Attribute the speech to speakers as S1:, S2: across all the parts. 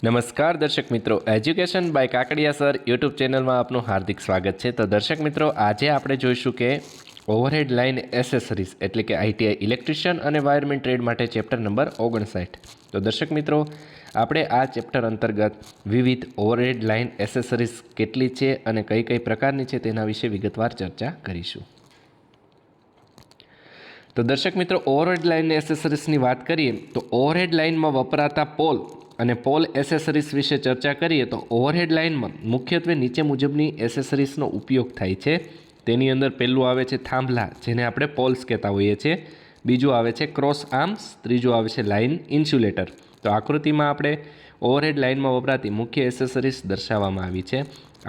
S1: નમસ્કાર દર્શક મિત્રો, education by Kakadiya sir YouTube ચેનલમાં આપનું હાર્દિક સ્વાગત છે। તો દર્શક મિત્રો, આજે આપણે જોઈશું કે ઓવરહેડ લાઇન એસેસરીઝ એટલે કે આઈટીઆઈ ઇલેક્ટ્રિશિયન અને વાયરમેન ટ્રેડ માટે ચેપ્ટર નંબર 59। તો દર્શક મિત્રો, આપણે આ ચેપ્ટર અંતર્ગત વિવિધ ઓવરહેડ લાઇન એસેસરીઝ કેટલી છે અને કઈ કઈ પ્રકારની છે તેના વિશે વિગતવાર ચર્ચા કરીશું। તો દર્શક મિત્રો, ઓવરહેડ લાઇન એસેસરીઝની વાત કરીએ તો ઓવરહેડ લાઇનમાં વપરાતા પોલ અને પોલ એસેસરીઝ વિશે ચર્ચા કરીએ તો ઓવરહેડ લાઇનમાં મુખ્યત્વે નીચે મુજબની એસેસરીઝનો ઉપયોગ થાય છે। તેની અંદર પહેલું આવે છે થાંભલા, જેને આપણે પોલ્સ કહેતા હોઈએ છીએ। બીજું આવે છે ક્રોસ આર્મ્સ, ત્રીજું આવે છે લાઇન ઇન્સ્યુલેટર। તો આકૃતિમાં આપણે ઓવરહેડ લાઇનમાં વપરાતી મુખ્ય એસેસરીઝ દર્શાવવામાં આવી છે।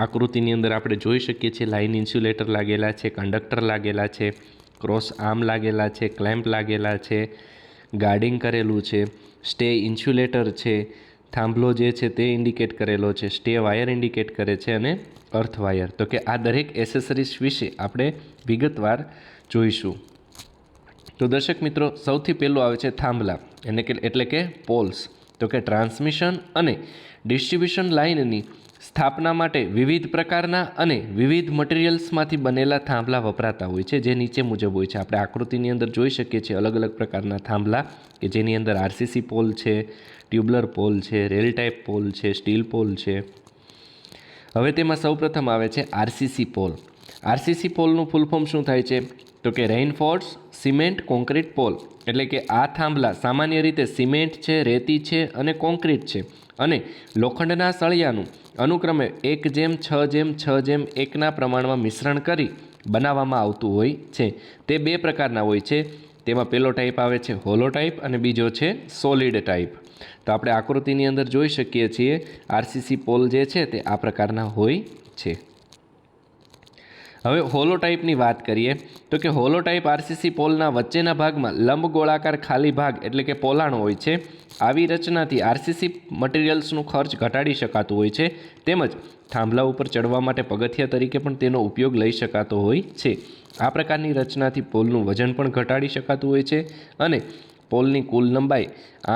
S1: આકૃતિની અંદર આપણે જોઈ શકીએ છીએ લાઇન ઇન્સ્યુલેટર લાગેલા છે, કંડક્ટર લાગેલા છે, ક્રોસ આર્મ લાગેલા છે, ક્લેમ્પ લાગેલા છે, ગાર્ડિંગ કરેલું છે, સ્ટે ઇન્સ્યુલેટર છે, થાંભલો જે છે તે ઇન્ડિકેટ કરેલો છે, સ્ટે વાયર ઇન્ડિકેટ કરે છે અને અર્થ વાયર। તો કે આ દરેક એસેસરીઝ વિશે આપણે વિગતવાર જોઈશું। તો દર્શક મિત્રો, સૌથી પહેલું આવે છે થાંભલા એટલે કે પોલ્સ। તો કે ટ્રાન્સમિશન અને ડિસ્ટ્રીબ્યુશન લાઇનની સ્થાપના માટે વિવિધ પ્રકારના અને વિવિધ મટીરિયલ્સમાંથી બનેલા થાંભલા વપરાતા હોય છે, જે નીચે મુજબ હોય છે। આપણે આકૃતિની અંદર જોઈ શકીએ છીએ અલગ અલગ પ્રકારના થાંભલા કે જેની અંદર આરસીસી પોલ છે, ટ્યુબ્યુલર પોલ છે, રેલ ટાઈપ પોલ છે, સ્ટીલ પોલ છે। હવે તેમાં સૌપ્રથમ આવે છે આરસીસી પોલ। આરસીસી પોલનું ફૂલ ફોર્મ શું થાય છે? તો કે રેઇનફોર્સ સિમેન્ટ કોન્ક્રીટ પોલ। એટલે કે આ થાંભલા સામાન્ય રીતે સિમેન્ટ છે, રેતી છે અને કોન્ક્રીટ છે અને લોખંડના સળિયાનું અનુક્રમે 1:6:6:1 પ્રમાણમાં મિશ્રણ કરી બનાવવામાં આવતું હોય છે। તે બે પ્રકારના હોય છે। તેમાં પહેલો ટાઈપ આવે છે હોલો ટાઈપ અને બીજો છે સોલિડ ટાઈપ। તો આપણે આકૃતિની અંદર જોઈ શકીએ છીએ આરસીસી પોલ જે છે તે આ પ્રકારના હોય છે। હવે હોલો ટાઈપની વાત કરીએ તો કે હોલો ટાઈપ આરસીસી પોલના વચ્ચેના ભાગમાં લંબગોળાકાર ખાલી ભાગ એટલે કે પોલાણ હોય છે। આવી રચનાથી આરસીસી મટીરિયલ્સનું ખર્ચ ઘટાડી શકાતું હોય છે, તેમજ થાંભલા ઉપર ચડવા માટે પગથિયા તરીકે પણ તેનો ઉપયોગ લઈ શકાતો હોય છે। આ પ્રકારની રચનાથી પોલનું વજન પણ ઘટાડી શકાતું હોય છે અને પોલની કુલ લંબાઈ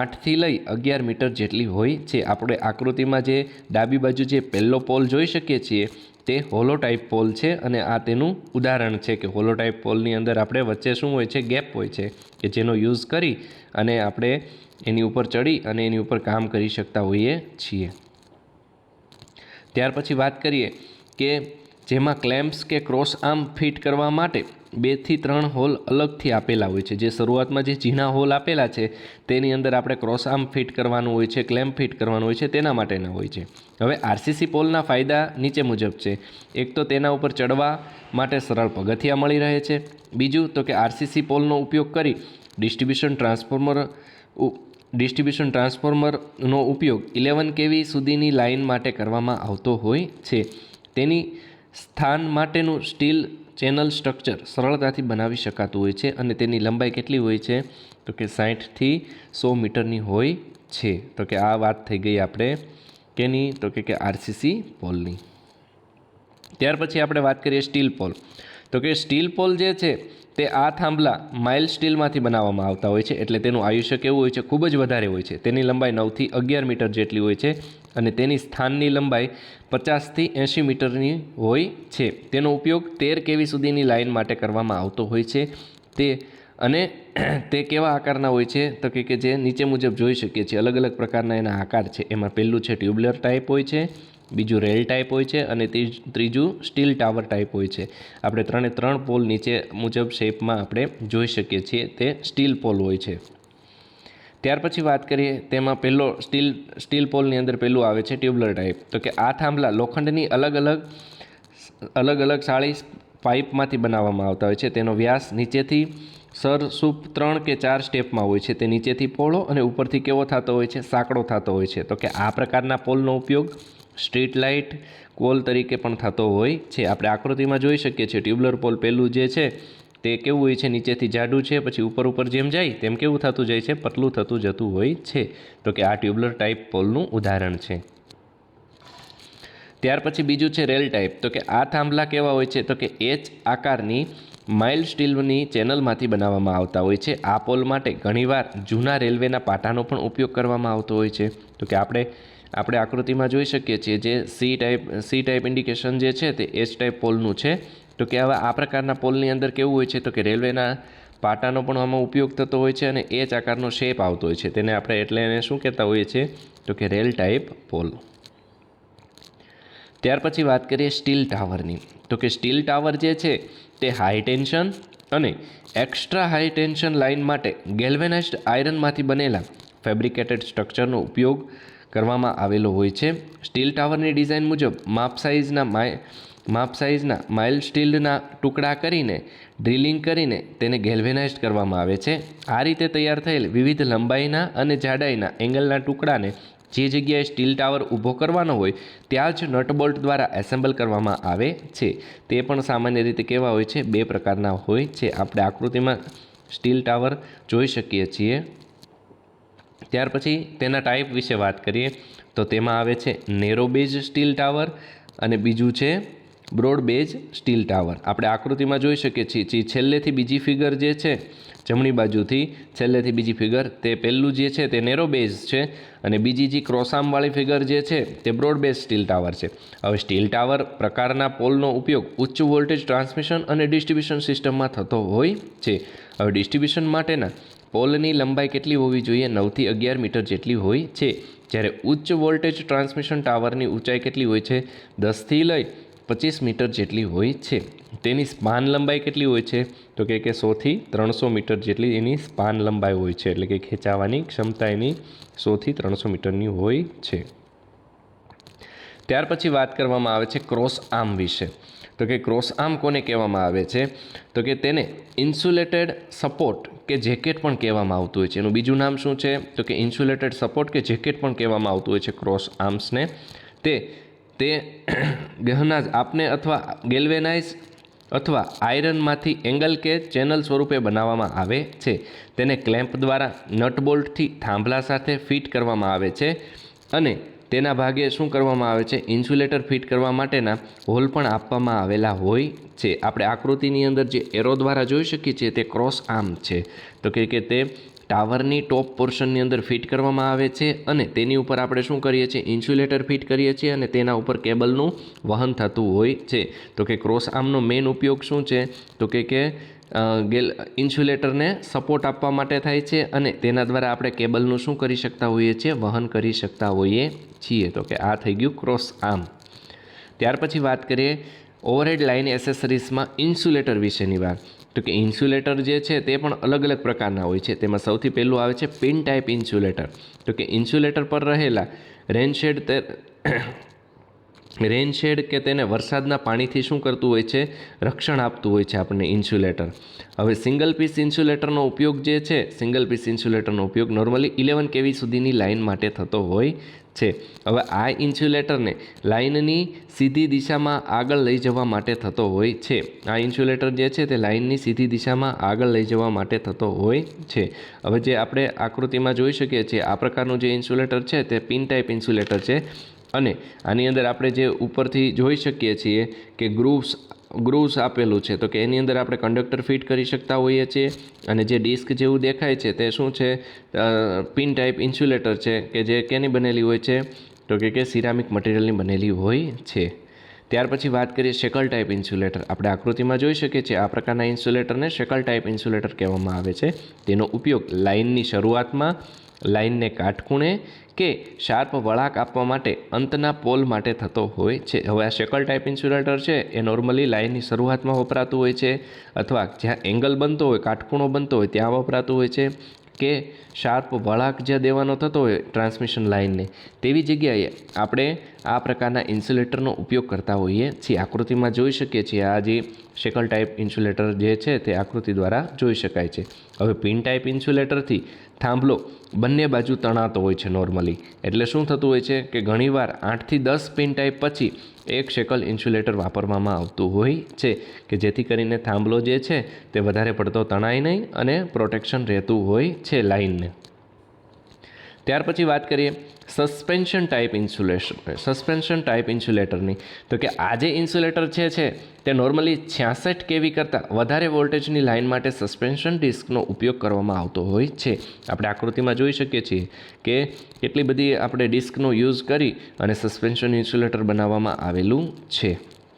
S1: 8થી લઈ 11 મીટર જેટલી હોય છે। આપણે આકૃતિમાં જે ડાબી બાજુ જે પહેલો પોલ જોઈ શકીએ છીએ તે હોલો ટાઈપ પોલ છે અને આ તેનું ઉદાહરણ છે કે હોલો ટાઈપ પોલની અંદર આપણે વચ્ચે શું હોય છે? ગેપ હોય છે કે જેનો યુઝ કરી અને આપણે એની ઉપર ચડી અને એની ઉપર કામ કરી શકતા હોઈએ છીએ। ત્યાર પછી વાત કરીએ કે જેમાં ક્લેમ્પ્સ કે ક્રોસ આર્મ ફિટ કરવા માટે 2 થી 3 હોલ અલગથી આપેલા હોય છે। જે શરૂઆતમાં જે ઝીણા હોલ આપેલા છે તેની અંદર આપણે ક્રોસ આર્મ ફિટ કરવાનું હોય છે, ક્લેમ્પ ફિટ કરવાનું હોય છે, તેના માટેના હોય છે। હવે આરસીસી પોલના ફાયદા નીચે મુજબ છે। એક તો તેના ઉપર ચડવા માટે સરળ પગથિયા મળી રહે છે। બીજું તો કે આરસીસી પોલનો ઉપયોગ કરી ડિસ્ટ્રીબ્યુશન ટ્રાન્સફોર્મરનો ઉપયોગ 11 kV સુધીની લાઇન માટે કરવામાં આવતો હોય છે। તેની સ્થાન માટેનું સ્ટીલ ચેનલ સ્ટ્રક્ચર સરળતાથી બનાવી શકાતું હોય છે અને તેની લંબાઈ કેટલી હોય છે? તો કે 60 થી 100 મીટરની હોય છે। તો કે આ વાત થઈ ગઈ આપણે કેની? તો કે આરસીસી પોલની। ત્યાર પછી આપણે વાત કરીએ સ્ટીલ પોલ। તો કે સ્ટીલ પોલ જે છે તે આ થાંભલા માઇલ્ડ સ્ટીલમાંથી બનાવવામાં આવતા હોય છે, એટલે તેનું આયુષ્ય કેવું હોય છે? ખૂબ જ વધારે હોય છે। તેની લંબાઈ 9 થી 11 મીટર જેટલી હોય છે અને તેની સ્થાનની લંબાઈ 50 થી 80 મીટરની હોય છે। તેનો ઉપયોગ 13 kV સુધીની લાઇન માટે કરવામાં આવતો હોય છે। તે કેવા આકારના હોય છે? તો કે જે નીચે મુજબ જોઈ શકીએ છીએ અલગ અલગ પ્રકારના એના આકાર છે। એમાં પહેલું છે ટ્યુબ્યુલર ટાઈપ હોય છે, બીજું રેલ ટાઈપ હોય છે અને ત્રીજું સ્ટીલ ટાવર ટાઈપ હોય છે। આપણે 3 પોલ નીચે મુજબ શેપમાં આપણે જોઈ શકીએ છીએ તે સ્ટીલ પોલ હોય છે। ત્યાર પછી વાત કરીએ તેમાં પહેલો સ્ટીલ પોલની અંદર પહેલું આવે છે ટ્યુબ્યુલર ટાઈપ। તો કે આ થાંભલા લોખંડની અલગ અલગ સાળી પાઇપમાંથી બનાવવામાં આવતા હોય છે। તેનો વ્યાસ નીચેથી સરસૂપ 3 કે 4 સ્ટેપમાં હોય છે। તે નીચેથી પહોળો અને ઉપરથી કેવો થતો હોય છે? સાંકડો થતો હોય છે। તો કે આ પ્રકારના પોલનો ઉપયોગ સ્ટ્રીટ લાઇટ પોલ તરીકે પણ થતો હોય છે। આપણે આકૃતિમાં જોઈ શકીએ છીએ ટ્યુબ્યુલર પોલ પહેલું જે છે તે કેવું હોય છે? નીચેથી જાડું છે, પછી ઉપર જેમ જાય તેમ કેવું થતું જાય છે? પતલું થતું જતું હોય છે। તો કે આ ટ્યુબ્યુલર ટાઈપ પોલનું ઉદાહરણ છે। ત્યાર પછી બીજું છે રેલ ટાઈપ। તો કે આ થાંભલા કેવા હોય છે? તો કે એચ આકારની માઇલ્ડ સ્ટીલની ચેનલમાંથી બનાવવામાં આવતા હોય છે। આ પોલ માટે ઘણીવાર જૂના રેલવેના પાટાનો પણ ઉપયોગ કરવામાં આવતો હોય છે। તો કે આપણે આપણે આકૃતિમાં જોઈ શકીએ છીએ જે સી ટાઈપ ઇન્ડિકેશન જે છે તે એચ ટાઈપ પોલનું છે. તો કે હવે આ પ્રકારના પોલની અંદર કેવું હોય છે તો કે રેલવેના પાટાનો પણ આમાં ઉપયોગ થતો હોય છે અને એચ આકારનો શેપ આવતો હોય છે. તેને આપણે એટલે એને શું કહેતા હોઈએ છીએ તો કે રેલ ટાઈપ પોલ. ત્યાર પછી વાત કરીએ સ્ટીલ ટાવરની. તો કે સ્ટીલ ટાવર જે છે તે હાઈ ટેન્શન અને એક્સ્ટ્રા હાઈ ટેન્શન લાઇન માટે ગેલ્વેનાઇઝ્ડ આયરનમાંથી બનેલા ફેબ્રિકેટેડ સ્ટ્રક્ચરનો ઉપયોગ કરવામાં આવેલો હોય છે. સ્ટીલ ટાવરની ડિઝાઇન મુજબ માપ સાઇઝના માઇલ્ડ સ્ટીલના ટુકડા કરીને ડ્રિલિંગ કરીને તેને ગેલ્વેનાઇઝ્ડ કરવામાં આવે છે. આ રીતે તૈયાર થયેલ વિવિધ લંબાઈના અને જાડાઈના એંગલના ટુકડાને જે જગ્યાએ સ્ટીલ ટાવર ઊભો કરવાનો હોય ત્યાં જ નટબોલ્ટ દ્વારા એસેમ્બલ કરવામાં આવે છે. તે પણ સામાન્ય રીતે કેવા હોય છે, બે પ્રકારના હોય છે. આપણે આકૃતિમાં સ્ટીલ ટાવર જોઈ શકીએ છીએ. ત્યાર પછી તેના ટાઈપ વિશે વાત કરીએ તો તેમાં આવે છે નેરો બેઝ સ્ટીલ ટાવર અને બીજું છે બ્રોડ બેઝ સ્ટીલ ટાવર. આપણે આકૃતિમાં જોઈ શકીએ છીએ છેલ્લેથી બીજી ફિગર જે છે, જમણી બાજુથી છેલ્લેથી બીજી ફિગર, તે પહેલું જે છે તે નેરો બેઝ છે અને બીજી જે ક્રોસઆર્મવાળી ફિગર જે છે તે બ્રોડ બેઝ સ્ટીલ ટાવર છે. હવે સ્ટીલ ટાવર પ્રકારના પોલનો ઉપયોગ ઉચ્ચ વોલ્ટેજ ટ્રાન્સમિશન અને ડિસ્ટ્રીબ્યુશન સિસ્ટમમાં થતો હોય છે. હવે ડિસ્ટ્રીબ્યુશન માટેના પોલની લંબાઈ કેટલી હોવી જોઈએ? 9 થી 11 મીટર જેટલી હોય છે. જ્યારે ઉચ્ચ વોલ્ટેજ ટ્રાન્સમિશન ટાવરની ઊંચાઈ કેટલી હોય છે? 10 થી લઈ 25 મીટર જેટલી હોય છે. તેની સ્પાન લંબાઈ કેટલી હોય છે તો કે 100 થી 300 મીટર જેટલી એની સ્પાન લંબાઈ હોય છે. એટલે કે ખેંચાવાની ક્ષમતા એની 100 થી 300 મીટરની હોય છે. ત્યાર પછી વાત કરવામાં આવે છે ક્રોસ આર્મ વિશે. તો કે ક્રોસ આર્મ કોને કહેવામાં આવે છે તો કે તેને ઇન્સ્યુલેટેડ સપોર્ટ કે જેકેટ પણ કહેવામાં આવતું હોય છે. એનું બીજું નામ શું છે તો કે ઇન્સ્યુલેટેડ સપોર્ટ કે જેકેટ પણ કહેવામાં આવતું હોય છે ક્રોસ આર્મ્સને. તે ગહના આપને અથવા ગેલ્વેનાઇઝ અથવા આયરનમાંથી એંગલ કે ચેનલ સ્વરૂપે બનાવવામાં આવે છે. તેને ક્લેમ્પ દ્વારા નટબોલ્ટથી થાંભલા સાથે ફિટ કરવામાં આવે છે અને તેના ભાગે શું કરવામાં આવે છે, ઇન્સ્યુલેટર ફિટ કરવા માટેના હોલ પણ આપવામાં આવેલા હોય છે. આપણે આકૃતિની અંદર જે એરો દ્વારા જોઈ શકીએ છીએ તે ક્રોસ આર્મ છે. તો કે તે ટાવરની ટોપ પોર્શનની અંદર ફિટ કરવામાં આવે છે અને તેની ઉપર આપણે શું કરીએ છીએ, ઇન્સ્યુલેટર ફિટ કરીએ છીએ અને તેના ઉપર કેબલનું વહન થતું હોય છે. તો કે ક્રોસ આર્મનો મેઇન ઉપયોગ શું છે તો કે ઇન્સ્યુલેટરને સપોર્ટ આપવા માટે થાય છે અને તેના દ્વારા આપણે કેબલનું શું કરી શકતા હોઈએ છીએ, વહન કરી શકતા હોઈએ છીએ. તો કે આ થઈ ગયું ક્રોસ આર્મ. ત્યાર પછી વાત કરીએ ઓવરહેડ લાઇન એસેસરીઝમાં ઇન્સ્યુલેટર વિશેની વાત. તો કે ઇન્સ્યુલેટર જે છે તે પણ અલગ અલગ પ્રકારના હોય છે. તેમાં સૌથી પહેલું આવે છે પિન ટાઈપ ઇન્સ્યુલેટર. તો કે ઇન્સ્યુલેટર પર રહેલા રેનશેડ કે તેને વરસાદના પાણીથી શું કરતું હોય છે, રક્ષણ આપતું હોય છે આપણને ઇન્સ્યુલેટર. હવે સિંગલ પીસ ઇન્સ્યુલેટરનો ઉપયોગ જે છે, સિંગલ પીસ ઇન્સ્યુલેટરનો ઉપયોગ નોર્મલી 11 kV સુધીની લાઇન માટે થતો હોય છે. હવે આ ઇન્સ્યુલેટરને લાઇનની સીધી દિશામાં આગળ લઈ જવા માટે થતો હોય છે. આ ઇન્સ્યુલેટર જે છે તે લાઇનની સીધી દિશામાં આગળ લઈ જવા માટે થતો હોય છે. હવે જે આપણે આકૃતિમાં જોઈ શકીએ છીએ આ પ્રકારનું જે ઇન્સ્યુલેટર છે તે પિન ટાઈપ ઇન્સ્યુલેટર છે અને આની અંદર આપણે જે ઉપરથી જોઈ શકીએ છીએ કે ગ્રુવ્સ આપેલું છે. તો કે એની અંદર આપણે કંડક્ટર ફિટ કરી શકતા હોઈએ છીએ અને જે ડિસ્ક જેવું દેખાય છે તે શું છે, પિન ટાઈપ ઇન્સ્યુલેટર છે કે જે કેની બનેલી હોય છે તો કે સિરામિક મટીરિયલની બનેલી હોય છે. ત્યાર પછી વાત કરીએ શેકલ ટાઈપ ઇન્સ્યુલેટર. આપણે આકૃતિમાં જોઈ શકીએ છીએ આ પ્રકારના ઇન્સ્યુલેટરને શેકલ ટાઈપ ઇન્સ્યુલેટર કહેવામાં આવે છે. તેનો ઉપયોગ લાઇનની શરૂઆતમાં, લાઇનને કાટખૂણે કે શાર્પ વળાંક આપવા માટે અંતના પોલ માટે થતો હોય છે. હવે આ શેકલ ટાઈપ ઇન્સ્યુલેટર છે એ નોર્મલી લાઇનની શરૂઆતમાં વપરાતું હોય છે અથવા જ્યાં એંગલ બનતો હોય, કાટખૂણો બનતો હોય ત્યાં વપરાતું હોય છે કે શાર્પ વળાંક જ્યાં દેવાનો થતો હોય ટ્રાન્સમિશન લાઇનને તેવી જગ્યાએ આપણે આ પ્રકારના ઇન્સ્યુલેટરનો ઉપયોગ કરતા હોઈએ છીએ. આકૃતિમાં જોઈ શકીએ છીએ આ જે શેકલ ટાઈપ ઇન્સ્યુલેટર જે છે તે આકૃતિ દ્વારા જોઈ શકાય છે. હવે પિન ટાઈપ ઇન્સ્યુલેટરથી થાંભલો બંને બાજુ તણાતો હોય છે નોર્મલી. એટલે શું થતું હોય છે કે ઘણીવાર 8 થી 10 પિન ટાઈપ પછી એક શેકલ ઇન્સ્યુલેટર વાપરવામાં આવતું હોય છે કે જેથી કરીને થાંભલો જે છે તે વધારે પડતો તણાય નહીં અને પ્રોટેક્શન રહેતું હોય છે લાઇનને. ત્યાર પછી વાત કરીએ સસ્પેન્શન ટાઈપ ઇન્સ્યુલેટરની, તો કે આ જે ઇન્સ્યુલેટર છે તે નોર્મલી 66 kV કરતાં વધારે વોલ્ટેજની લાઇન માટે સસ્પેન્શન ડિસ્કનો ઉપયોગ કરવામાં આવતો હોય છે. આપણે આકૃતિમાં જોઈ શકીએ છીએ કે કેટલી બધી આપણે ડિસ્કનો યુઝ કરી અને સસ્પેન્શન ઇન્સ્યુલેટર બનાવવામાં આવેલું છે.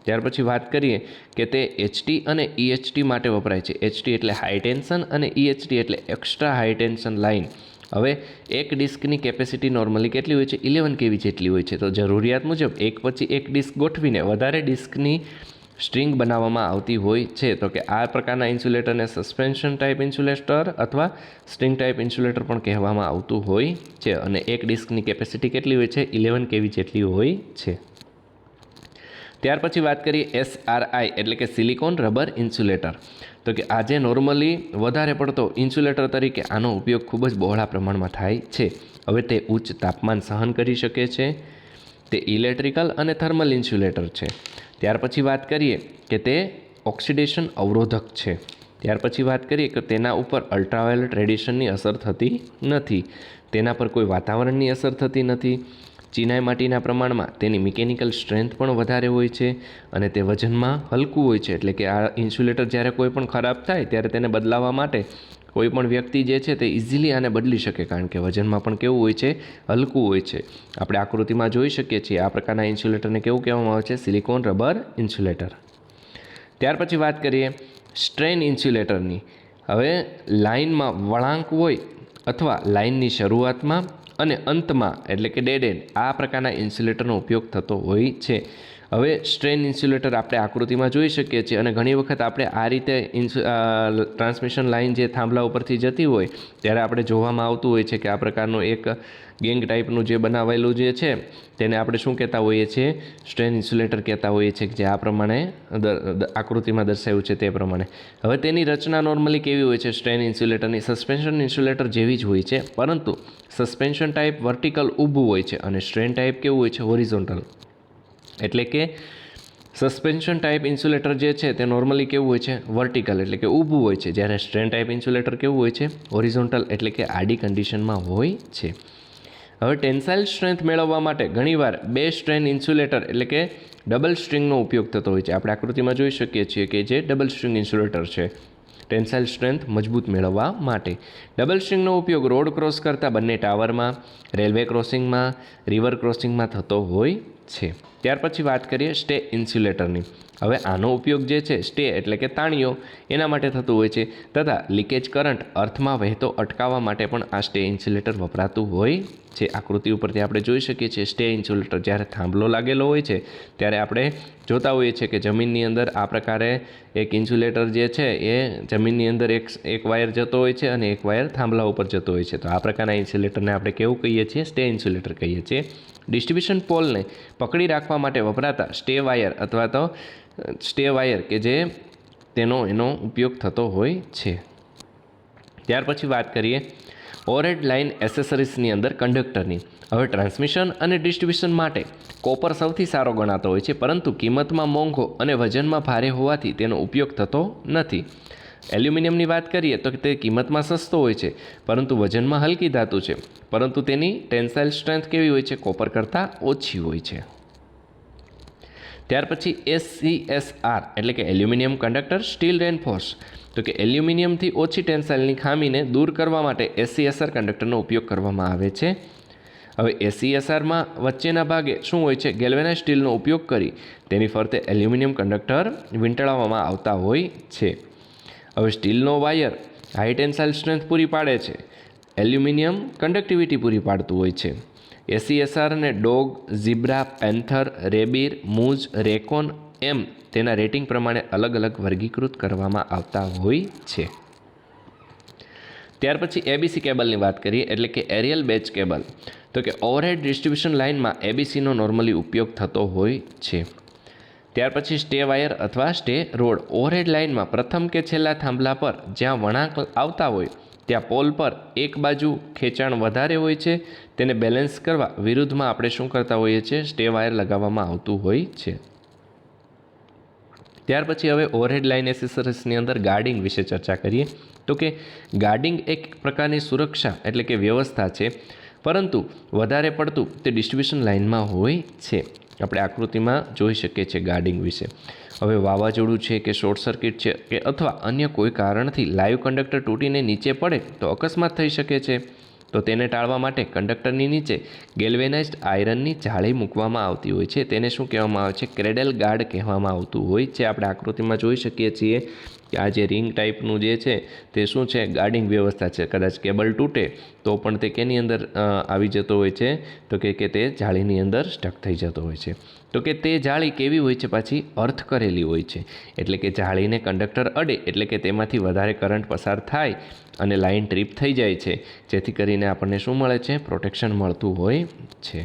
S1: ત્યાર પછી વાત કરીએ કે તે HT અને EHT માટે વપરાય છે. HT એટલે હાઈ ટેન્શન અને EHT એટલે એક્સ્ટ્રા હાઈ ટેન્શન લાઇન. હવે એક ડિસ્કની કેપેસિટી નોર્મલી કેટલી હોય છે? 11 kV જેટલી હોય છે. તો જરૂરિયાત મુજબ એક પછી એક ડિસ્ક ગોઠવીને વધારે ડિસ્કની સ્ટ્રિંગ બનાવવામાં આવતી હોય છે. તો કે આ પ્રકારના ઇન્સ્યુલેટરને સસ્પેન્શન ટાઈપ ઇન્સ્યુલેટર અથવા સ્ટ્રિંગ ટાઈપ ઇન્સ્યુલેટર પણ કહેવામાં આવતું હોય છે. અને એક ડિસ્કની કેપેસિટી કેટલી હોય છે? 11 kV જેટલી હોય છે. ત્યાર પછી વાત કરીએ SRI એટલે કે સિલિકોન રબર ઇન્સ્યુલેટર. તો કે આજે નોર્મલી વધારે પડતો ઇન્સ્યુલેટર તરીકે આનો ઉપયોગ ખૂબ જ બહોળા પ્રમાણમાં થાય છે. હવે તે ઉચ્ચ તાપમાન સહન કરી શકે છે. તે ઇલેક્ટ્રિકલ અને થર્મલ ઇન્સ્યુલેટર છે. ત્યાર પછી વાત કરીએ કે તે ઓક્સિડેશન અવરોધક છે. ત્યાર પછી વાત કરીએ કે તેના ઉપર અલ્ટ્રાવાયોલેટ રેડિયેશનની અસર થતી નથી. તેના પર કોઈ વાતાવરણની અસર થતી નથી. ચિનાઈ માટીના પ્રમાણમાં તેની મિકેનિકલ સ્ટ્રેન્થ પણ વધારે હોય છે અને તે વજનમાં હલકું હોય છે. એટલે કે આ ઇન્સ્યુલેટર જ્યારે કોઈ પણ ખરાબ થાય ત્યારે તેને બદલાવવા માટે કોઈ પણ વ્યક્તિ જે છે તે ઇઝીલી આને બદલી શકે, કારણ કે વજનમાં પણ કેવું હોય છે? હલકું હોય છે. આપણે આકૃતિમાં જોઈ શકીએ છીએ આ પ્રકારના ઇન્સ્યુલેટરને કેવું કહેવામાં આવે છે? Silicon rubber insulator. ત્યાર પછી વાત કરીએ સ્ટ્રેન ઇન્સ્યુલેટરની. હવે લાઇનમાં વળાંક હોય અથવા લાઇનની શરૂઆતમાં અને અંતમાં એટલે કે ડેડ એન્ડ આ પ્રકારના ઇન્સ્યુલેટરનો ઉપયોગ થતો હોય છે. હવે સ્ટ્રેન ઇન્સ્યુલેટર આપણે આકૃતિમાં જોઈ શકીએ છીએ અને ઘણી વખત આપણે આ રીતે ટ્રાન્સમિશન લાઇન જે થાંભલા ઉપરથી જતી હોય ત્યારે આપણે જોવામાં આવતું હોય છે કે આ પ્રકારનું એક ગેંગ ટાઈપનું જે બનાવેલું જે છે તેને આપણે શું કહેતા હોઈએ છીએ? સ્ટ્રેન ઇન્સ્યુલેટર કહેતા હોઈએ છીએ, જે આ પ્રમાણે આકૃતિમાં દર્શાવ્યું છે તે પ્રમાણે. હવે તેની રચના નોર્મલી કેવી હોય છે? સ્ટ્રેન ઇન્સ્યુલેટરની સસ્પેન્શન ઇન્સ્યુલેટર જેવી જ હોય છે, પરંતુ સસ્પેન્શન ટાઈપ વર્ટિકલ ઊભું હોય છે અને સ્ટ્રેન ટાઈપ કેવું હોય છે? હોરિઝોન્ટલ. એટલે કે સસ્પેન્શન ટાઈપ ઇન્સ્યુલેટર જે છે તે નોર્મલી કેવું હોય છે? વર્ટિકલ એટલે કે ઊભું હોય છે, જ્યારે સ્ટ્રેન ટાઈપ ઇન્સ્યુલેટર કેવું હોય છે? હોરિઝોન્ટલ એટલે કે આડી કન્ડિશનમાં હોય છે. હવે ટેન્સાઇલ સ્ટ્રેન્થ મેળવવા માટે ઘણીવાર બે સ્ટ્રેન ઇન્સ્યુલેટર એટલે કે ડબલ સ્ટ્રિંગનો ઉપયોગ થતો હોય છે. આપણે આકૃતિમાં જોઈ શકીએ છીએ કે જે ડબલ સ્ટ્રિંગ ઇન્સ્યુલેટર છે. ટેન્સાઇલ સ્ટ્રેન્થ મજબૂત મેળવવા માટે ડબલ સ્ટ્રિંગનો ઉપયોગ રોડ ક્રોસ કરતા બંને ટાવરમાં, રેલવે ક્રોસિંગમાં, રિવર ક્રોસિંગમાં થતો હોય છે. ત્યાર પછી વાત કરીએ સ્ટે ઇન્સ્યુલેટરની. હવે આનો ઉપયોગ જે છે સ્ટે એટલે કે તાણીઓ એના માટે થતું હોય છે, તથા લીકેજ કરંટ અર્થમાં વહેતો અટકાવવા માટે પણ આ સ્ટે ઇન્સ્યુલેટર વપરાતું હોય છે. આકૃતિ ઉપરથી આપણે જોઈ શકીએ છીએ સ્ટે ઇન્સ્યુલેટર જ્યારે થાંભલો લાગેલો હોય છે ત્યારે આપણે જોતા હોઈએ છીએ કે જમીનની અંદર આ પ્રકારે એક ઇન્સ્યુલેટર જે છે એ જમીનની અંદર એક વાયર જતો હોય છે અને એક વાયર થાંભલા ઉપર જતો હોય છે. તો આ પ્રકારના ઇન્સ્યુલેટરને આપણે કેવું કહીએ છીએ? સ્ટે ઇન્સ્યુલેટર કહીએ છીએ. ડિસ્ટ્રિબ્યુશન પોલને પકડી રાખવા માટે વપરાતા સ્ટે વાયર અથવા તો સ્ટે વાયર કે જે એનો ઉપયોગ થતો હોય છે. ત્યાર પછી વાત કરીએ ઓવરહેડ લાઇન એસેસરીઝની અંદર કંડક્ટરની. હવે ટ્રાન્સમિશન અને ડિસ્ટ્રિબ્યુશન માટે કોપર સૌથી સારો ગણાતો હોય છે, પરંતુ કિંમતમાં મોંઘો અને વજનમાં ભારે હોવાથી તેનો ઉપયોગ થતો નથી. એલ્યુમિનિયમની વાત કરીએ તો તે કિંમતમાં સસ્તો હોય છે, પરંતુ વજનમાં હલકી ધાતુ છે, પરંતુ તેની ટેન્સાઇલ સ્ટ્રેન્થ કેવી હોય છે? કોપર કરતાં ઓછી હોય છે. ત્યાર પછી SCSR એટલે કે એલ્યુમિનિયમ કંડક્ટર સ્ટીલ રેનફોર્સ. તો કે એલ્યુમિનિયમથી ઓછી ટેન્સાઇલની ખામીને દૂર કરવા માટે SCSR કંડક્ટરનો ઉપયોગ કરવામાં આવે છે. હવે SCSRમાં વચ્ચેના ભાગે શું હોય છે? ગેલ્વેનાઇઝ સ્ટીલનો ઉપયોગ કરી તેની ફરતે એલ્યુમિનિયમ કંડક્ટર વીંટળાવવામાં આવતા હોય છે. હવે સ્ટીલનો વાયર હાઈ ટેન્સાઇલ સ્ટ્રેન્થ પૂરી પાડે છે, એલ્યુમિનિયમ કન્ડક્ટિવિટી પૂરી પાડતું હોય છે. SCSRને ડોગ, ઝીબ્રા, પેન્થર, રેબીર, મૂઝ, રેકોન એમ તેના રેટિંગ પ્રમાણે અલગ અલગ વર્ગીકૃત કરવામાં આવતા હોય છે. ત્યાર પછી ABC કેબલની વાત કરીએ એટલે કે એરિયલ બેચ કેબલ. તો કે ઓવરહેડ ડિસ્ટ્રિબ્યુશન લાઇનમાં ABCનો નોર્મલી ઉપયોગ થતો હોય છે. ત્યાર પછી સ્ટે વાયર અથવા સ્ટે રોડ. ઓવરહેડ લાઇનમાં પ્રથમ કે છેલ્લા થાંભલા પર જ્યાં વળાંક આવતા હોય ત્યાં પોલ પર એક બાજુ ખેંચાણ વધારે હોય છે, તેને બેલેન્સ કરવા વિરુદ્ધમાં આપણે શું કરતા હોઈએ છીએ? સ્ટે વાયર લગાવવામાં આવતું હોય છે. ત્યાર પછી હવે ઓવરહેડ લાઇન એસેસરીઝની અંદર ગાર્ડિંગ વિશે ચર્ચા કરીએ. તો કે ગાર્ડિંગ એક પ્રકારની સુરક્ષા એટલે કે વ્યવસ્થા છે. પરંતુ વધારે પડતું તે ડિસ્ટ્રીબ્યુશન લાઇનમાં હોય છે. આપણે આકૃતિમાં જોઈ શકીએ છીએ ગાર્ડિંગ વિશે. હવે વાવાઝોડું છે કે શોર્ટ સર્કિટ છે કે અથવા અન્ય કોઈ કારણથી લાઈવ કંડક્ટર તૂટીને નીચે પડે તો અકસ્માત થઈ શકે છે. તો તેને ટાળવા માટે કંડક્ટરની નીચે ગેલ્વેનાઇઝ્ડ આયરનની જાળી મૂકવામાં આવતી હોય છે. તેને શું કહેવામાં આવે છે? ક્રેડલ ગાર્ડ કહેવામાં આવતું હોય છે. આપણે આકૃતિમાં જોઈ શકીએ છીએ કે આ જે રિંગ ટાઈપનું જે છે તે શું છે? ગાર્ડિંગ વ્યવસ્થા છે. કદાચ કેબલ તૂટે તો પણ તે કેની અંદર આવી જતો હોય છે? તો કે તે જાળીની અંદર સ્ટક થઈ જતો હોય છે. તો કે તે જાળી કેવી હોય છે? પાછી અર્થ કરેલી હોય છે. એટલે કે જાળીને કંડક્ટર અડે એટલે કે તેમાંથી વધારે કરંટ પસાર થાય અને લાઇન ટ્રીપ થઈ જાય છે, જેથી કરીને આપણને શું મળે છે? પ્રોટેક્શન મળતું હોય છે.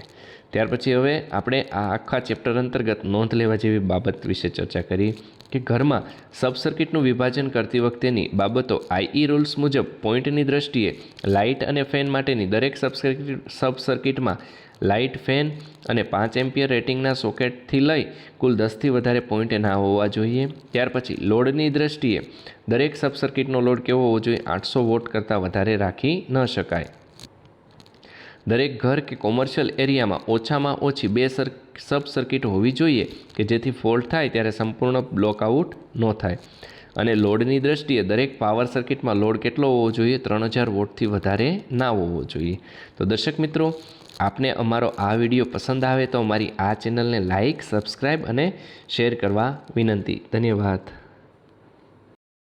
S1: ત્યાર પછી હવે આપણે આ આખા ચેપ્ટર અંતર્ગત નોંધ લેવા જેવી બાબત વિશે ચર્ચા કરી કે ઘરમાં સબ સર્કિટનું વિભાજન કરતી વખતેની બાબતો આઈ રૂલ્સ મુજબ પોઈન્ટની દ્રષ્ટિએ લાઇટ અને ફેન માટેની દરેક સબ સર્કિટમાં લાઇટ, ફેન અને 5 એમ્પિયર રેટિંગના સોકેટથી લઈ કુલ 10થી વધારે પોઈન્ટ ના હોવા જોઈએ. ત્યાર પછી લોડની દ્રષ્ટિએ દરેક સબ સર્કિટનો લોડ કેવો હોવો જોઈએ? 800 વોટ કરતાં વધારે રાખી ન શકાય. દરેક ઘર કે કોમર્શિયલ એરિયામાં ઓછામાં ઓછી 2 સબ સર્કિટ હોવી જોઈએ કે જેથી ફોલ્ટ થાય ત્યારે સંપૂર્ણ બ્લોકઆઉટ ન થાય. અને લોડની દ્રષ્ટિએ દરેક પાવર સર્કિટમાં લોડ કેટલો હોવો જોઈએ? 3000 વોટથી વધારે ના હોવો જોઈએ. તો દર્શક મિત્રો, આપને અમારો આ વિડીયો પસંદ આવે તો અમારી આ ચેનલને લાઇક, સબસ્ક્રાઈબ અને શેર કરવા વિનંતી. ધન્યવાદ.